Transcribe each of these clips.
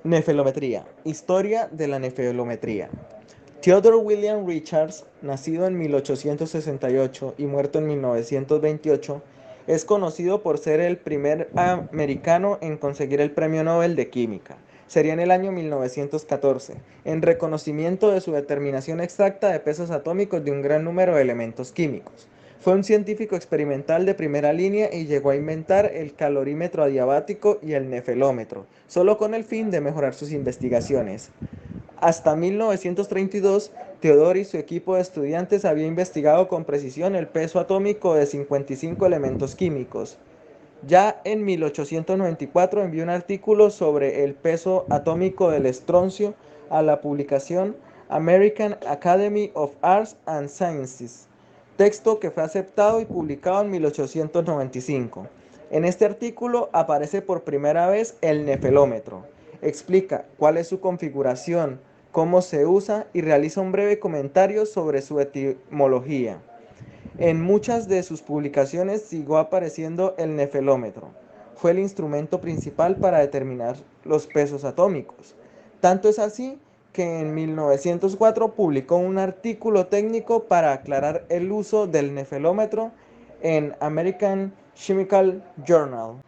Nefelometría. Historia de la nefelometría. Theodore William Richards, nacido en 1868 y muerto en 1928, es conocido por ser el primer americano en conseguir el Premio Nobel de Química. Sería en el año 1914, en reconocimiento de su determinación exacta de pesos atómicos de un gran número de elementos químicos. Fue un científico experimental de primera línea y llegó a inventar el calorímetro adiabático y el nefelómetro, solo con el fin de mejorar sus investigaciones. Hasta 1932, Theodore y su equipo de estudiantes había investigado con precisión el peso atómico de 55 elementos químicos. Ya en 1894 envió un artículo sobre el peso atómico del estroncio a la publicación American Academy of Arts and Sciences, texto que fue aceptado y publicado en 1895. En este artículo aparece por primera vez el nefelómetro. Explica cuál es su configuración, cómo se usa y realiza un breve comentario sobre su etimología. En muchas de sus publicaciones siguió apareciendo el nefelómetro. Fue el instrumento principal para determinar los pesos atómicos. Tanto es así que en 1904 publicó un artículo técnico para aclarar el uso del nefelómetro en American Chemical Journal.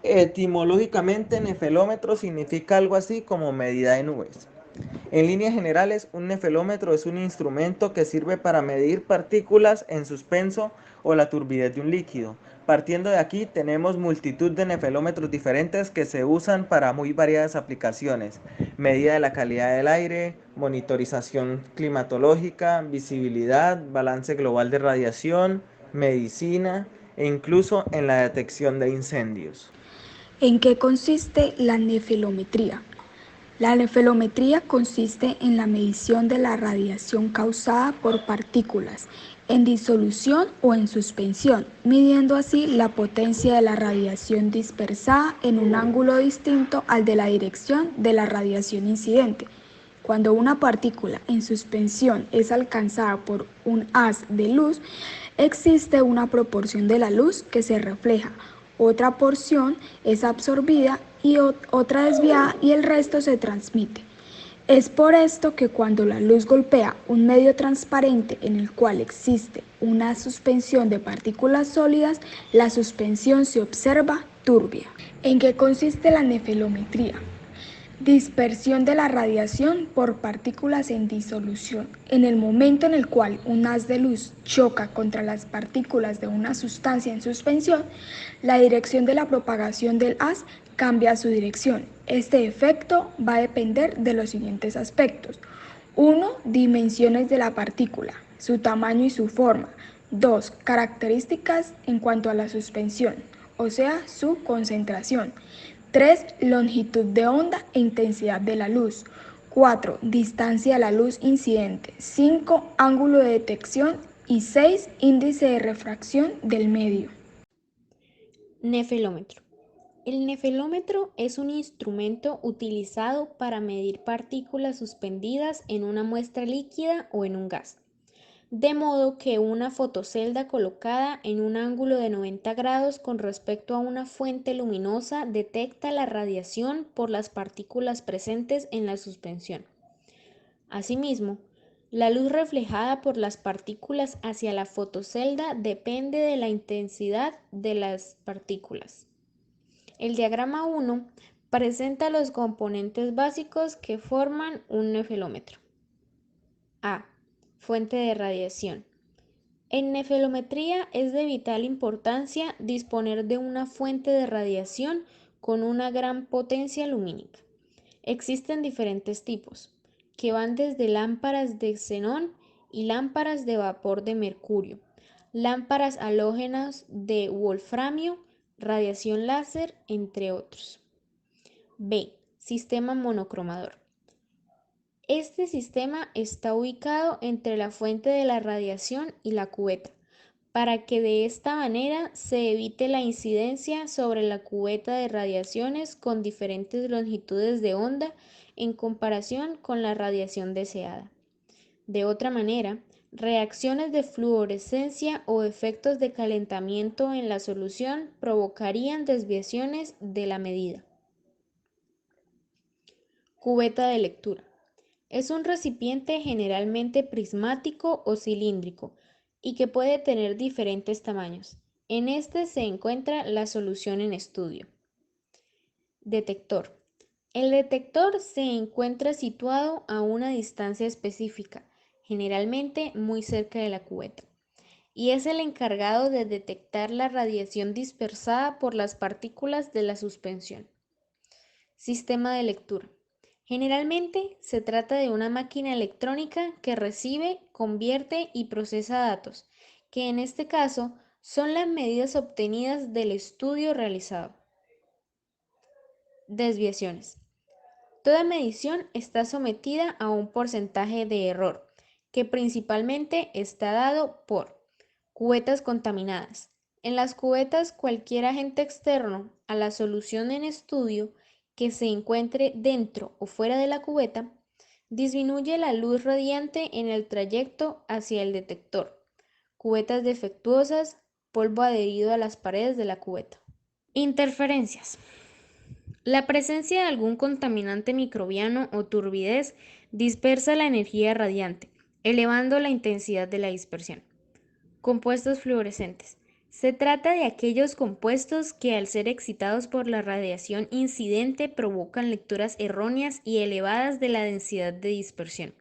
Etimológicamente, nefelómetro significa algo así como medida de nubes. En líneas generales, un nefelómetro es un instrumento que sirve para medir partículas en suspenso o la turbidez de un líquido. Partiendo de aquí, tenemos multitud de nefelómetros diferentes que se usan para muy variadas aplicaciones: medida de la calidad del aire, monitorización climatológica, visibilidad, balance global de radiación, medicina e incluso en la detección de incendios. ¿En qué consiste la nefelometría? La nefelometría consiste en la medición de la radiación causada por partículas en disolución o en suspensión, midiendo así la potencia de la radiación dispersada en un ángulo distinto al de la dirección de la radiación incidente. Cuando una partícula en suspensión es alcanzada por un haz de luz, existe una proporción de la luz que se refleja, otra porción es absorbida y otra desviada y el resto se transmite. Es por esto que cuando la luz golpea un medio transparente en el cual existe una suspensión de partículas sólidas, la suspensión se observa turbia. ¿En qué consiste la nefelometría? Dispersión de la radiación por partículas en disolución. En el momento en el cual un haz de luz choca contra las partículas de una sustancia en suspensión, la dirección de la propagación del haz cambia su dirección. Este efecto va a depender de los siguientes aspectos. 1. Dimensiones de la partícula, su tamaño y su forma. 2. Características en cuanto a la suspensión, o sea, su concentración. 3. Longitud de onda e intensidad de la luz. 4. Distancia a la luz incidente. 5. Ángulo de detección. Y 6. Índice de refracción del medio. Nefelómetro. El nefelómetro es un instrumento utilizado para medir partículas suspendidas en una muestra líquida o en un gas, de modo que una fotocelda colocada en un ángulo de 90 grados con respecto a una fuente luminosa detecta la radiación por las partículas presentes en la suspensión. Asimismo, la luz reflejada por las partículas hacia la fotocelda depende de la intensidad de las partículas. El diagrama 1 presenta los componentes básicos que forman un nefelómetro. A. Fuente de radiación. En nefelometría es de vital importancia disponer de una fuente de radiación con una gran potencia lumínica. Existen diferentes tipos, que van desde lámparas de xenón y lámparas de vapor de mercurio, lámparas halógenas de wolframio, radiación láser, entre otros. B. Sistema monocromador. Este sistema está ubicado entre la fuente de la radiación y la cubeta, para que de esta manera se evite la incidencia sobre la cubeta de radiaciones con diferentes longitudes de onda en comparación con la radiación deseada. De otra manera, reacciones de fluorescencia o efectos de calentamiento en la solución provocarían desviaciones de la medida. Cubeta de lectura. Es un recipiente generalmente prismático o cilíndrico y que puede tener diferentes tamaños. En este se encuentra la solución en estudio. Detector. El detector se encuentra situado a una distancia específica, generalmente muy cerca de la cubeta, y es el encargado de detectar la radiación dispersada por las partículas de la suspensión. Sistema de lectura. Generalmente se trata de una máquina electrónica que recibe, convierte y procesa datos, que en este caso son las medidas obtenidas del estudio realizado. Desviaciones. Toda medición está sometida a un porcentaje de error, que principalmente está dado por cubetas contaminadas. En las cubetas, cualquier agente externo a la solución en estudio que se encuentre dentro o fuera de la cubeta disminuye la luz radiante en el trayecto hacia el detector. Cubetas defectuosas, polvo adherido a las paredes de la cubeta. Interferencias. La presencia de algún contaminante microbiano o turbidez dispersa la energía radiante, elevando la intensidad de la dispersión. Compuestos fluorescentes. Se trata de aquellos compuestos que al ser excitados por la radiación incidente provocan lecturas erróneas y elevadas de la densidad de dispersión.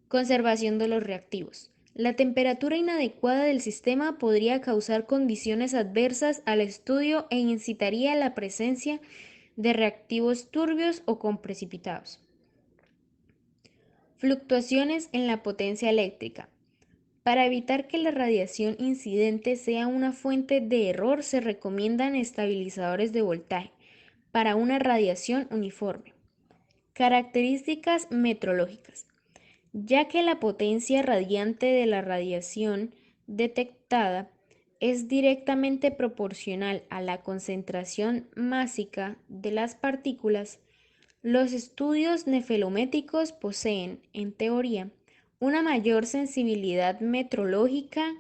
Conservación de los reactivos. La temperatura inadecuada del sistema podría causar condiciones adversas al estudio e incitaría a la presencia de reactivos turbios o con precipitados. Fluctuaciones en la potencia eléctrica. Para evitar que la radiación incidente sea una fuente de error, se recomiendan estabilizadores de voltaje para una radiación uniforme. Características metrológicas. Ya que la potencia radiante de la radiación detectada es directamente proporcional a la concentración másica de las partículas, los estudios nefelométricos poseen, en teoría, una mayor sensibilidad metrológica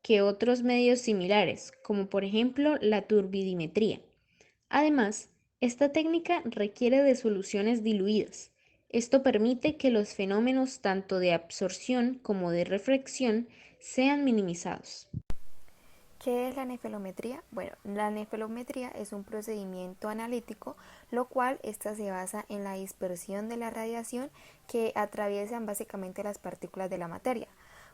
que otros medios similares, como por ejemplo la turbidimetría. Además, esta técnica requiere de soluciones diluidas. Esto permite que los fenómenos tanto de absorción como de reflexión sean minimizados. ¿Qué es la nefelometría? Bueno, la nefelometría es un procedimiento analítico, lo cual esta se basa en la dispersión de la radiación que atraviesan básicamente las partículas de la materia.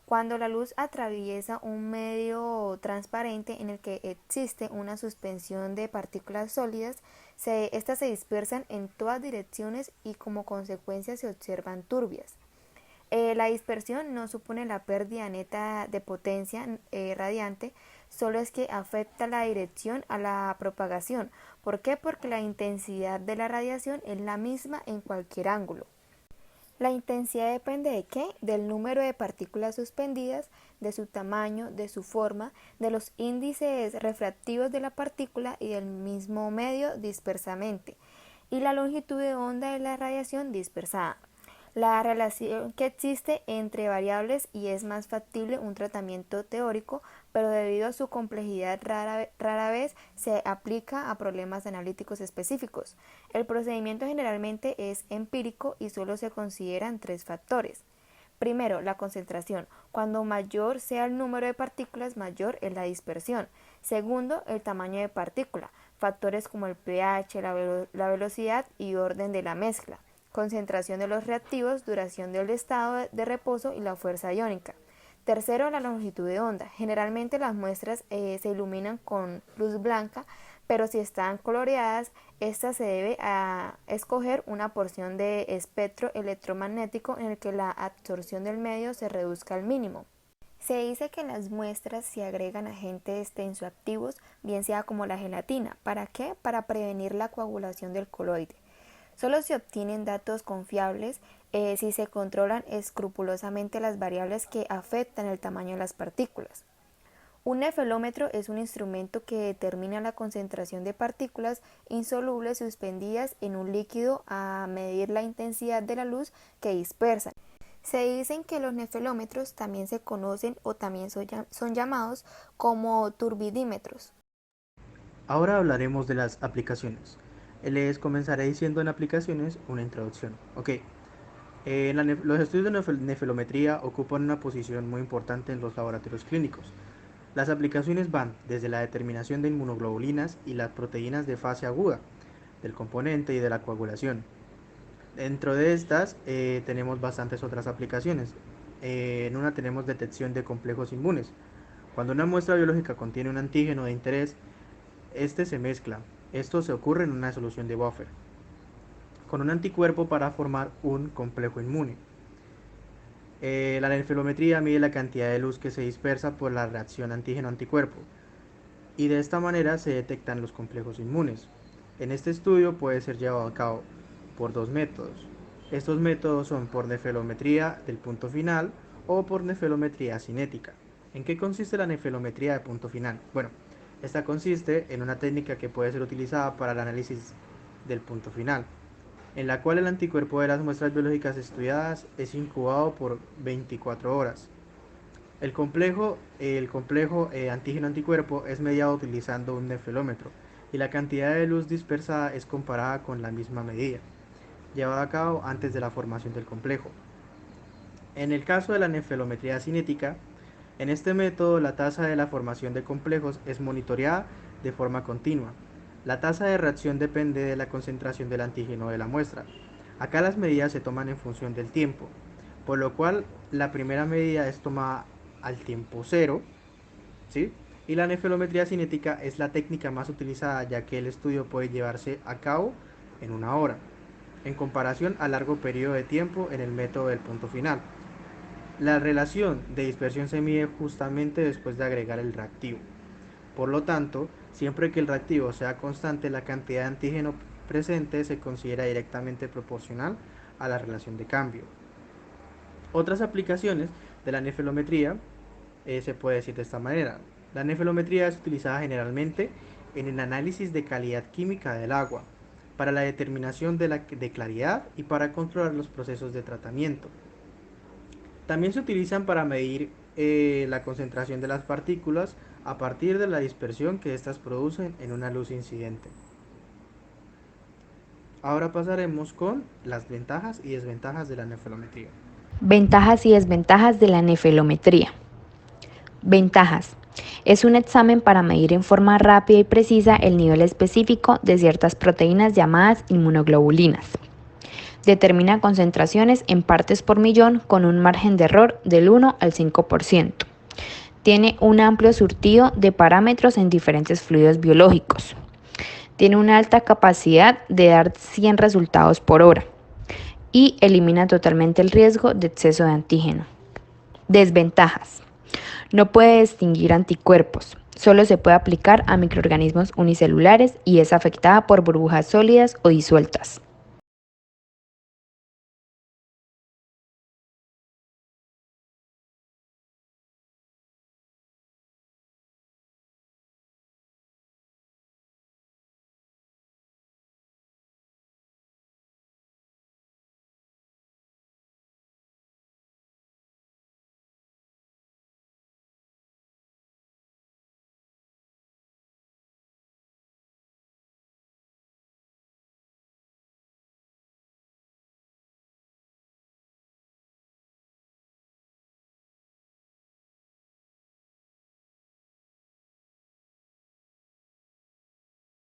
Cuando la luz atraviesa un medio transparente en el que existe una suspensión de partículas sólidas, estas se dispersan en todas direcciones y como consecuencia se observan turbias. La dispersión no supone la pérdida neta de potencia radiante, solo es que afecta la dirección a la propagación. ¿Por qué? Porque la intensidad de la radiación es la misma en cualquier ángulo. La intensidad depende ¿de qué? Del número de partículas suspendidas, de su tamaño, de su forma, de los índices refractivos de la partícula y del mismo medio dispersamente, y la longitud de onda de la radiación dispersada. La relación que existe entre variables y es más factible un tratamiento teórico, pero debido a su complejidad rara vez se aplica a problemas analíticos específicos. El procedimiento generalmente es empírico y solo se consideran tres factores. Primero, la concentración. Cuando mayor sea el número de partículas, mayor es la dispersión. Segundo, el tamaño de partícula. Factores como el pH, la velocidad y orden de la mezcla. Concentración de los reactivos, duración del estado de reposo y la fuerza iónica. Tercero, la longitud de onda. Generalmente las muestras se iluminan con luz blanca, pero si están coloreadas, esta se debe a escoger una porción de espectro electromagnético en el que la absorción del medio se reduzca al mínimo. Se dice que en las muestras se agregan agentes tensoactivos, bien sea como la gelatina. ¿Para qué? Para prevenir la coagulación del coloide. Solo se obtienen datos confiables si se controlan escrupulosamente las variables que afectan el tamaño de las partículas. Un nefelómetro es un instrumento que determina la concentración de partículas insolubles suspendidas en un líquido a medir la intensidad de la luz que dispersan. Se dicen que los nefelómetros también se conocen o también son llamados como turbidímetros. Ahora hablaremos de las aplicaciones. Les comenzaré diciendo en aplicaciones una introducción. Ok, los estudios de nefelometría ocupan una posición muy importante en los laboratorios clínicos. Las aplicaciones van desde la determinación de inmunoglobulinas y las proteínas de fase aguda, del componente y de la coagulación. Dentro de estas tenemos bastantes otras aplicaciones. En una tenemos detección de complejos inmunes. Cuando una muestra biológica contiene un antígeno de interés, este se mezcla. Esto se ocurre en una solución de buffer con un anticuerpo para formar un complejo inmune. La nefelometría mide la cantidad de luz que se dispersa por la reacción antígeno-anticuerpo y de esta manera se detectan los complejos inmunes. En este estudio puede ser llevado a cabo por dos métodos. Estos métodos son por nefelometría del punto final o por nefelometría cinética. ¿En qué consiste la nefelometría de punto final? Bueno, esta consiste en una técnica que puede ser utilizada para el análisis del punto final, en la cual el anticuerpo de las muestras biológicas estudiadas es incubado por 24 horas. El complejo antígeno-anticuerpo es mediado utilizando un nefelómetro y la cantidad de luz dispersada es comparada con la misma medida, llevada a cabo antes de la formación del complejo. En el caso de la nefelometría cinética, en este método la tasa de la formación de complejos es monitoreada de forma continua. La tasa de reacción depende de la concentración del antígeno de la muestra. Acá las medidas se toman en función del tiempo, por lo cual la primera medida es tomada al tiempo cero, ¿sí? Y la nefelometría cinética es la técnica más utilizada, ya que el estudio puede llevarse a cabo en una hora, en comparación a largo periodo de tiempo en el método del punto final. La relación de dispersión se mide justamente después de agregar el reactivo. Por lo tanto, siempre que el reactivo sea constante, la cantidad de antígeno presente se considera directamente proporcional a la relación de cambio. Otras aplicaciones de la nefelometría se puede decir de esta manera. La nefelometría es utilizada generalmente en el análisis de calidad química del agua, para la determinación de claridad y para controlar los procesos de tratamiento. También se utilizan para medir la concentración de las partículas a partir de la dispersión que éstas producen en una luz incidente. Ahora pasaremos con las ventajas y desventajas de la nefelometría. Ventajas y desventajas de la nefelometría. Ventajas. Es un examen para medir en forma rápida y precisa el nivel específico de ciertas proteínas llamadas inmunoglobulinas. Determina concentraciones en partes por millón con un margen de error del 1 al 5%. Tiene un amplio surtido de parámetros en diferentes fluidos biológicos. Tiene una alta capacidad de dar 100 resultados por hora y elimina totalmente el riesgo de exceso de antígeno. Desventajas. No puede distinguir anticuerpos. Solo se puede aplicar a microorganismos unicelulares y es afectada por burbujas sólidas o disueltas.